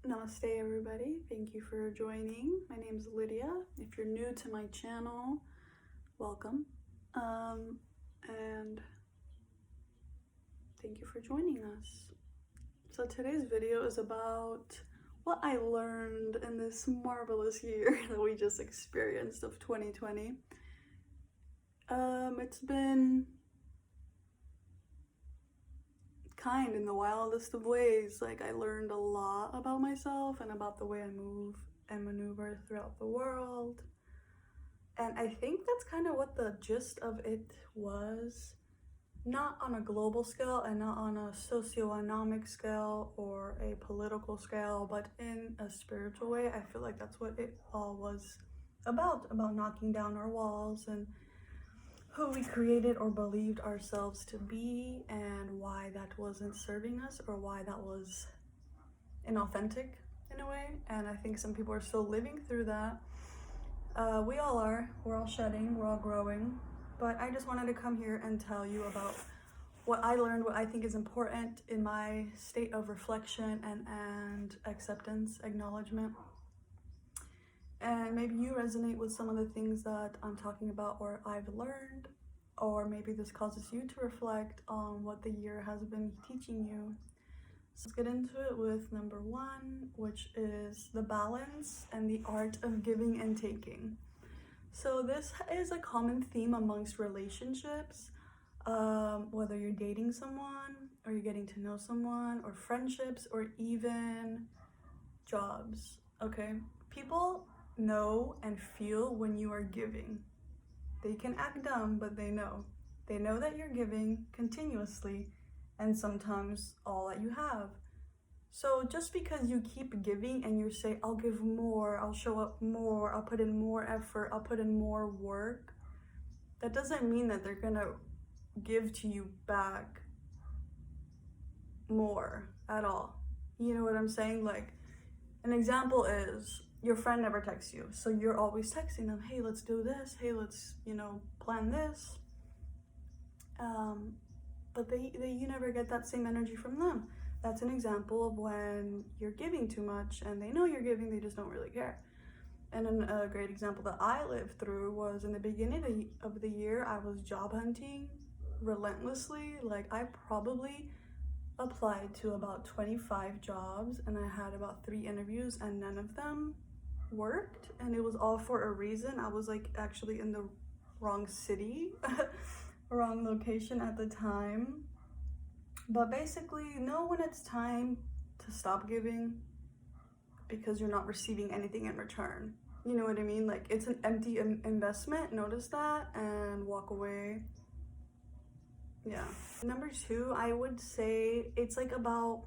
Namaste everybody, thank you for joining. My name is Lydia. If you're new to my channel, welcome. And thank you for joining us. So today's video is about what I learned in this marvelous year that we just experienced of 2020. It's been kind in the wildest of ways. Like, I learned a lot about myself and about the way I move and maneuver throughout the world. And I think that's kind of what the gist of it was. Not on a global scale and not on a socioeconomic scale or a political scale, but in a spiritual way. I feel like that's what it all was about knocking down our walls and who we created or believed ourselves to be, and why that wasn't serving us or why that was inauthentic in a way. And I think some people are still living through that. We all are. We're all shedding, we're all growing. But I just wanted to come here and tell you about what I learned, what I think is important in my state of reflection and acceptance, acknowledgement. And maybe you resonate with some of the things that I'm talking about or I've learned, or maybe this causes you to reflect on what the year has been teaching you. So let's get into it with number one, which is the balance and the art of giving and taking. So this is a common theme amongst relationships, whether you're dating someone or you're getting to know someone, or friendships, or even jobs, okay? People know and feel when you are giving. They can act dumb, but they know. They know that you're giving continuously and sometimes all that you have. So just because you keep giving and you say, I'll give more, I'll show up more, I'll put in more effort, I'll put in more work, that doesn't mean that they're gonna give to you back more at all. You know what I'm saying? Like, an example is your friend never texts you, so you're always texting them, hey, let's do this, hey, let's, plan this. But you never get that same energy from them. That's an example of when you're giving too much and they know you're giving, they just don't really care. And a great example that I lived through was in the beginning of the year, I was job hunting relentlessly. Like, I probably applied to about 25 jobs and I had about 3 interviews and none of them worked, and it was all for a reason. I was like actually in the wrong city, wrong location at the time. But basically, know when it's time to stop giving because you're not receiving anything in return. You know what I mean? Like, it's an empty investment. Notice that and walk away. Yeah. Number 2, I would say it's like about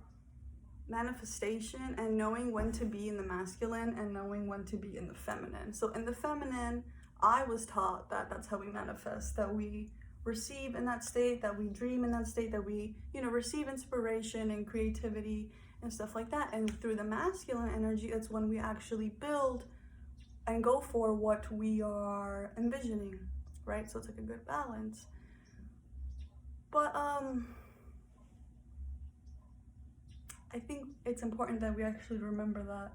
manifestation and knowing when to be in the masculine and knowing when to be in the feminine. So in the feminine, I was taught that that's how we manifest, that we receive in that state, that we dream in that state, that we, receive inspiration and creativity and stuff like that. And through the masculine energy, it's when we actually build and go for what we are envisioning, right? So it's like a good balance. But I think it's important that we actually remember that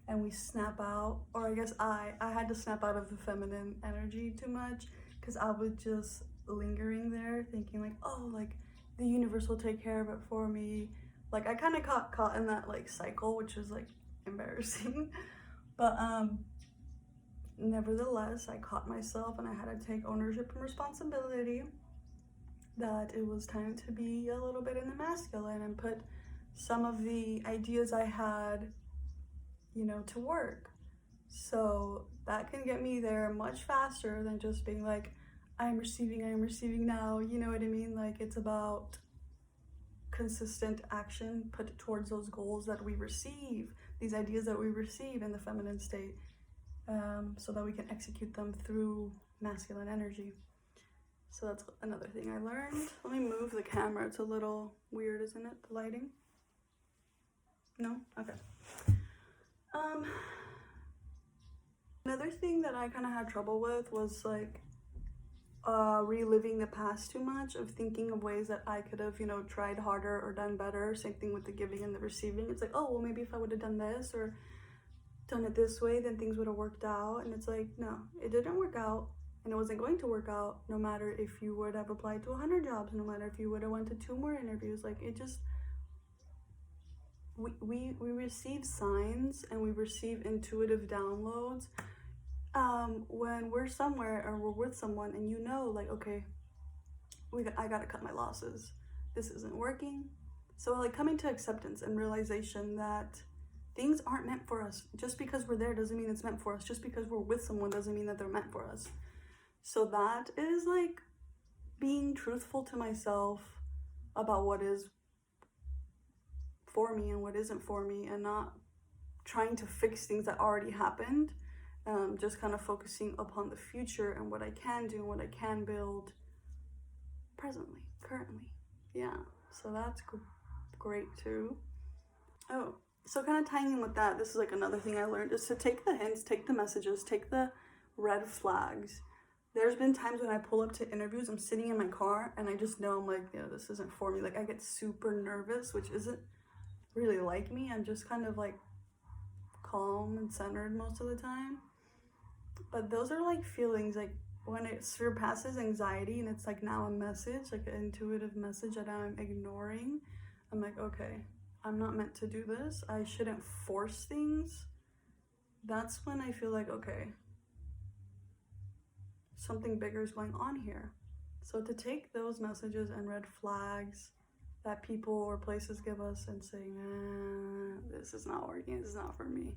and we snap out, or I guess I had to snap out of the feminine energy too much because I was just lingering there thinking like, oh, like the universe will take care of it for me. Like, I kind of got caught in that like cycle, which was like embarrassing. But nevertheless, I caught myself and I had to take ownership and responsibility that it was time to be a little bit in the masculine and put some of the ideas I had, to work. So that can get me there much faster than just being like, I'm receiving now. You know what I mean? Like, it's about consistent action put towards those goals that we receive, these ideas that we receive in the feminine state, so that we can execute them through masculine energy. So that's another thing I learned. Let me move the camera. It's a little weird, isn't it? The lighting? No? Okay. Another thing that I kind of had trouble with was like reliving the past too much, of thinking of ways that I could have, you know, tried harder or done better. Same thing with the giving and the receiving. It's like, oh, well, maybe if I would have done this or done it this way, then things would have worked out. And it's like, no, it didn't work out, and it wasn't going to work out, no matter if you would have applied to 100 jobs, no matter if you would have went to 2 more interviews. Like, it just, we receive signs and we receive intuitive downloads when we're somewhere or we're with someone, and you know, like, okay, I gotta cut my losses, this isn't working. So like coming to acceptance and realization that things aren't meant for us. Just because we're there doesn't mean it's meant for us. Just because we're with someone doesn't mean that they're meant for us. So that is like being truthful to myself about what is for me and what isn't for me, and not trying to fix things that already happened. Just kind of focusing upon the future and what I can do and what I can build presently, currently. Yeah, so that's great too. Oh, so kind of tying in with that, this is like another thing I learned, is to take the hints, take the messages, take the red flags. There's been times when I pull up to interviews, I'm sitting in my car and I just know, I'm like, yeah, this isn't for me. Like, I get super nervous, which isn't really like me. I'm just kind of like calm and centered most of the time. But those are like feelings, like when it surpasses anxiety and it's like now a message, like an intuitive message that I'm ignoring. I'm like, okay, I'm not meant to do this. I shouldn't force things. That's when I feel like, okay, something bigger is going on here. So to take those messages and red flags that people or places give us and say, nah, this is not working, this is not for me.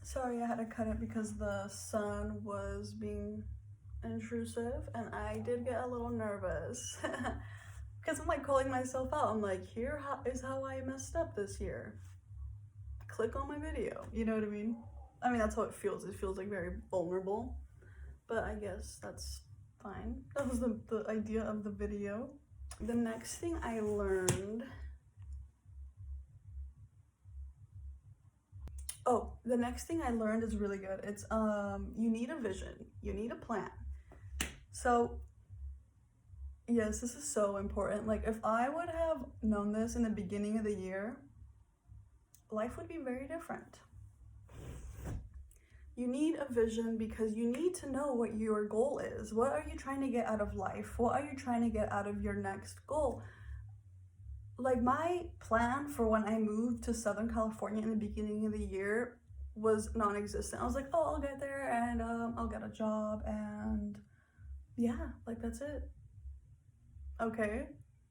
Sorry, I had to cut it because the sun was being intrusive and I did get a little nervous because I'm like calling myself out. I'm like, here is how I messed up this year. Click on my video, you know what I mean? I mean, that's how it feels. It feels like very vulnerable, but I guess that's fine. That was the idea of the video. The next thing I learned, the next thing I learned is really good. It's you need a vision, you need a plan. So yes, this is so important. Like, if I would have known this in the beginning of the year, life would be very different. You need a vision because you need to know what your goal is. What are you trying to get out of life? What are you trying to get out of your next goal? Like, my plan for when I moved to Southern California in the beginning of the year was non-existent. I was like, oh, I'll get there and I'll get a job and yeah, like, that's it. Okay,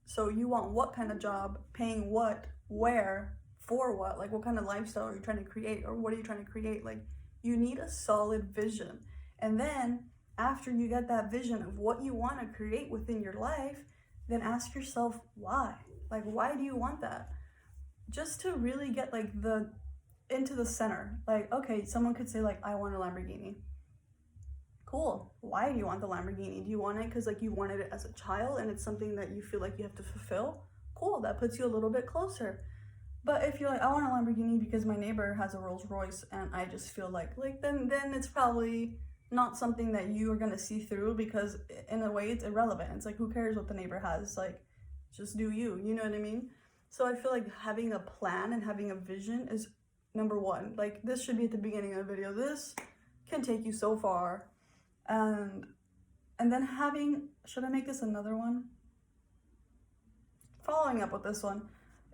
so you want what kind of job, paying what, where, for what? Like, what kind of lifestyle are you trying to create, or what are you trying to create? Like, you need a solid vision. And then after you get that vision of what you want to create within your life, then ask yourself why. Like, why do you want that? Just to really get like into the center. Like, okay, someone could say like, I want a Lamborghini. Cool. Why do you want the Lamborghini? Do you want it because like you wanted it as a child and it's something that you feel like you have to fulfill? Cool, that puts you a little bit closer. But if you're like, I want a Lamborghini because my neighbor has a Rolls Royce and I just feel like then it's probably not something that you are gonna see through, because in a way it's irrelevant. It's like, who cares what the neighbor has? Like, just do you know what I mean? So I feel like having a plan and having a vision is number one. Like, this should be at the beginning of the video. This can take you so far. And then should I make this another one? Following up with this one,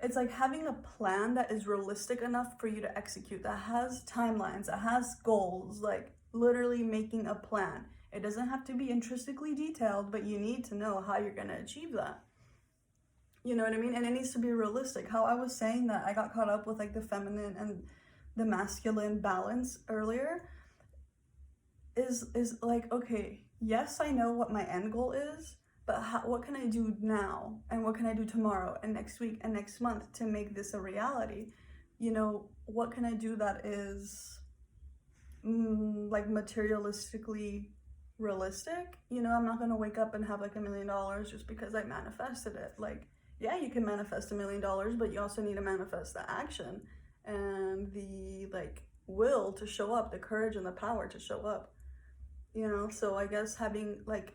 it's like having a plan that is realistic enough for you to execute, that has timelines, that has goals, like literally making a plan. It doesn't have to be intrinsically detailed, but you need to know how you're gonna achieve that. You know what I mean? And it needs to be realistic. How I was saying that I got caught up with like the feminine and the masculine balance earlier is like, okay, yes, I know what my end goal is, but what can I do now? And what can I do tomorrow and next week and next month to make this a reality? You know, what can I do that is like materialistically realistic? You know, I'm not gonna wake up and have like $1 million just because I manifested it. Like, yeah, you can manifest $1 million, but you also need to manifest the action and the like will to show up, the courage and the power to show up. you know? So I guess having like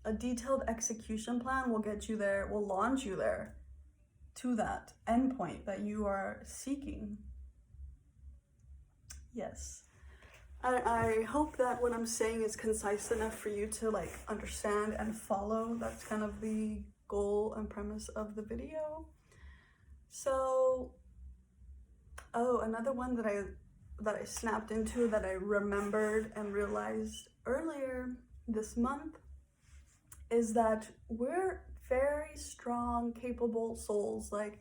a detailed execution plan will get you there, will launch you there to that endpoint that you are seeking. Yes. I hope that what I'm saying is concise enough for you to like understand and follow. That's kind of the goal and premise of the video. So, oh, another one that I snapped into, that I remembered and realized earlier this month, is that we're very strong, capable souls. Like,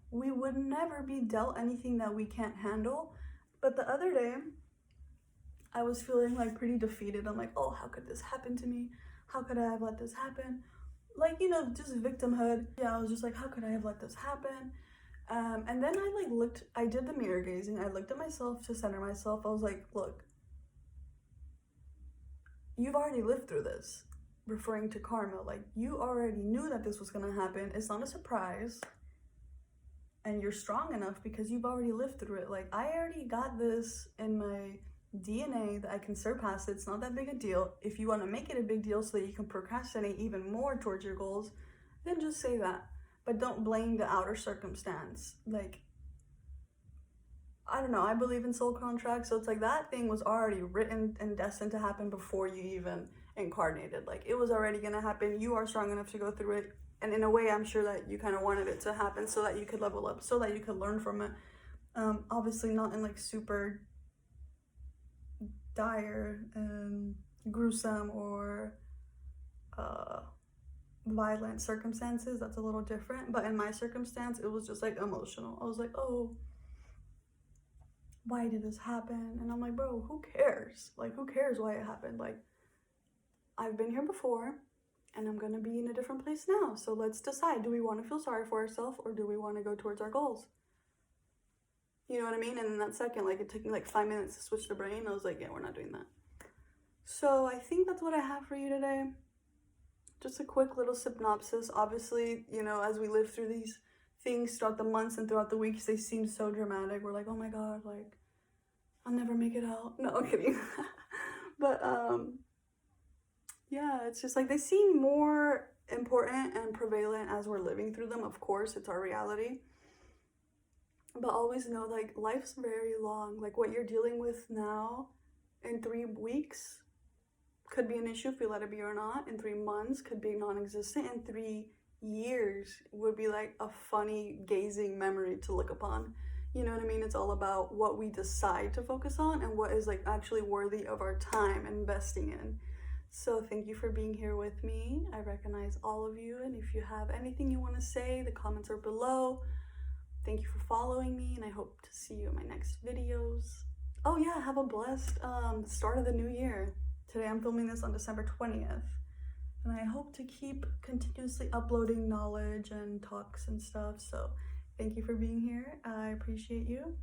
we would never be dealt anything that we can't handle. But the other day, I was feeling like pretty defeated. I'm like, oh, how could this happen to me? How could I have let this happen? Like, you know, just victimhood. Yeah, I was just like, how could I have let this happen? And then I did the mirror gazing. I looked at myself to center myself. I was like, look, you've already lived through this, referring to karma. Like, you already knew that this was gonna happen. It's not a surprise. And you're strong enough because you've already lived through it. Like, I already got this in my DNA that I can surpass it. It's not that big a deal. If you want to make it a big deal so that you can procrastinate even more towards your goals, then just say that. But don't blame the outer circumstance. Like, I don't know, I believe in soul contracts, so it's like that thing was already written and destined to happen before you even incarnated. Like, it was already gonna happen. You are strong enough to go through it. And in a way, I'm sure that you kind of wanted it to happen so that you could level up, so that you could learn from it. Obviously not in like super dire and gruesome or violent circumstances. That's a little different. But in my circumstance, it was just like emotional. I was like, oh, why did this happen? And I'm like, bro, who cares? Like, who cares why it happened? Like, I've been here before, and I'm gonna be in a different place now. So let's decide, do we want to feel sorry for ourselves, or do we want to go towards our goals? You know what I mean? And in that second, like, it took me like 5 minutes to switch the brain. I was like, yeah, we're not doing that. So I think that's what I have for you today. Just a quick little synopsis. Obviously, you know, as we live through these things throughout the months and throughout the weeks, they seem so dramatic. We're like, oh my God, like, I'll never make it out. No, I'm kidding. But yeah, it's just like they seem more important and prevalent as we're living through them. Of course, it's our reality. But always know, like, life's very long. Like, what you're dealing with now in 3 weeks could be an issue if you let it be or not. In 3 months could be non-existent. In 3 years would be like a funny gazing memory to look upon. You know what I mean? It's all about what we decide to focus on and what is like actually worthy of our time investing in. So thank you for being here with me. I recognize all of you, and if you have anything you want to say, the comments are below. Thank you for following me, and I hope to see you in my next videos. Oh yeah, have a blessed start of the new year. Today I'm filming this on December 20th, and I hope to keep continuously uploading knowledge and talks and stuff. So thank you for being here. I appreciate you.